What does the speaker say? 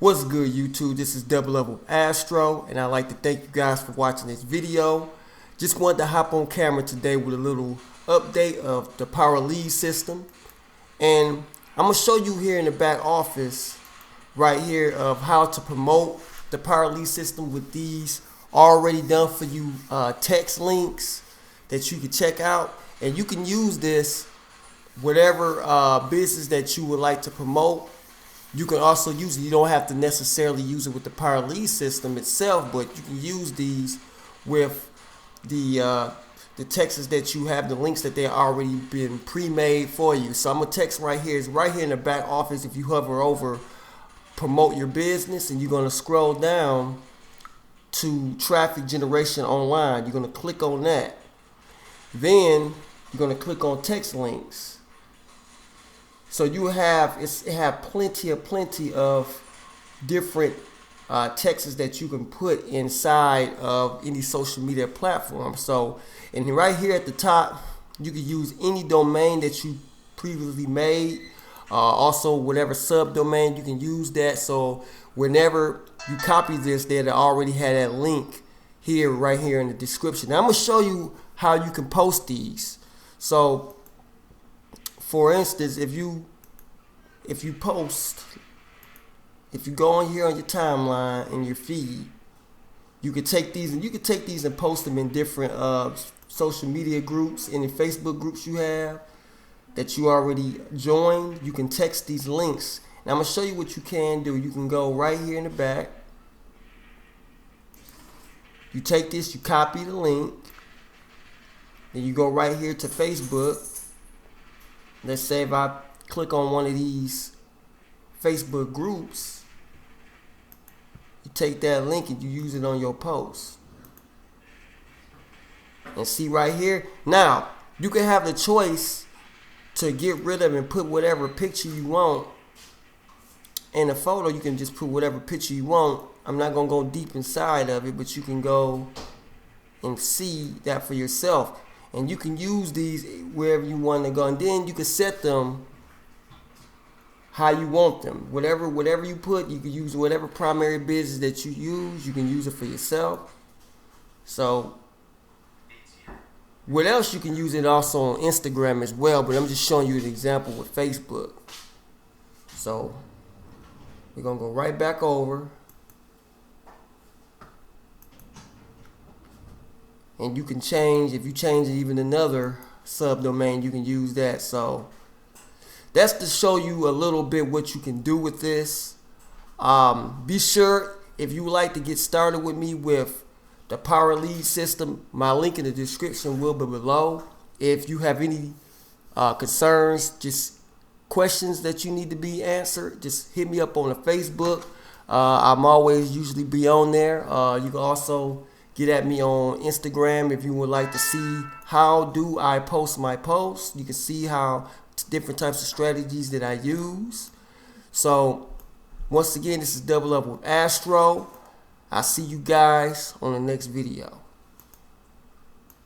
What's good, YouTube? This is 𝗖cie_HIH_, and I'd like to thank you guys for watching this video. Just wanted to hop on camera today with a little update of the Power Lead system, and I'm gonna show you here in the back office right here of how to promote the Power Lead system with these already done for you text links that you can check out, and you can use this whatever business that you would like to promote. You can also use it. You don't have to necessarily use it with the Power Lead system itself, but you can use these with the texts that you have, the links that they already been pre-made for you. So I'm gonna text right here. It's right here in the back office. If you hover over promote your business, and you're gonna scroll down to traffic generation online, you're gonna click on that. Then you're gonna click on text links. So you have plenty of different texts that you can put inside of any social media platform. So, and right here at the top, you can use any domain that you previously made. Also, whatever subdomain, you can use that. So whenever you copy this, they already had that link here, right here in the description. Now I'm gonna show you how you can post these. So, for instance, if you go on here on your timeline in your feed, you could take these and post them in different social media groups, any Facebook groups you have that you already joined. You can text these links. Now I'm gonna show you what you can do. You can go right here in the back. You take this, you copy the link, then you go right here to Facebook. Let's say if I click on one of these Facebook groups, you take that link and you use it on your post. And see right here, now you can have the choice to get rid of and put whatever picture you want. In a photo, you can just put whatever picture you want. I'm not gonna go deep inside of it, but you can go and see that for yourself. And you can use these wherever you want to go, and then you can set them how you want them. Whatever you put, you can use whatever primary business that you use. You can use it for yourself. So, what else? You can use it also on Instagram as well, but I'm just showing you an example with Facebook. So, we're gonna go right back over. And you can change, if you change even another subdomain, you can use that. So that's to show you a little bit what you can do with this. Be sure, if you would like to get started with me with the Power Lead system, my link in the description will be below. If you have any concerns, just questions that you need to be answered, just hit me up on the Facebook. I'm always usually be on there. You can also get at me on Instagram if you would like to see how do I post my posts. You can see how different types of strategies that I use. So once again, this is 𝗖cie_HIH_. I'll see you guys on the next video.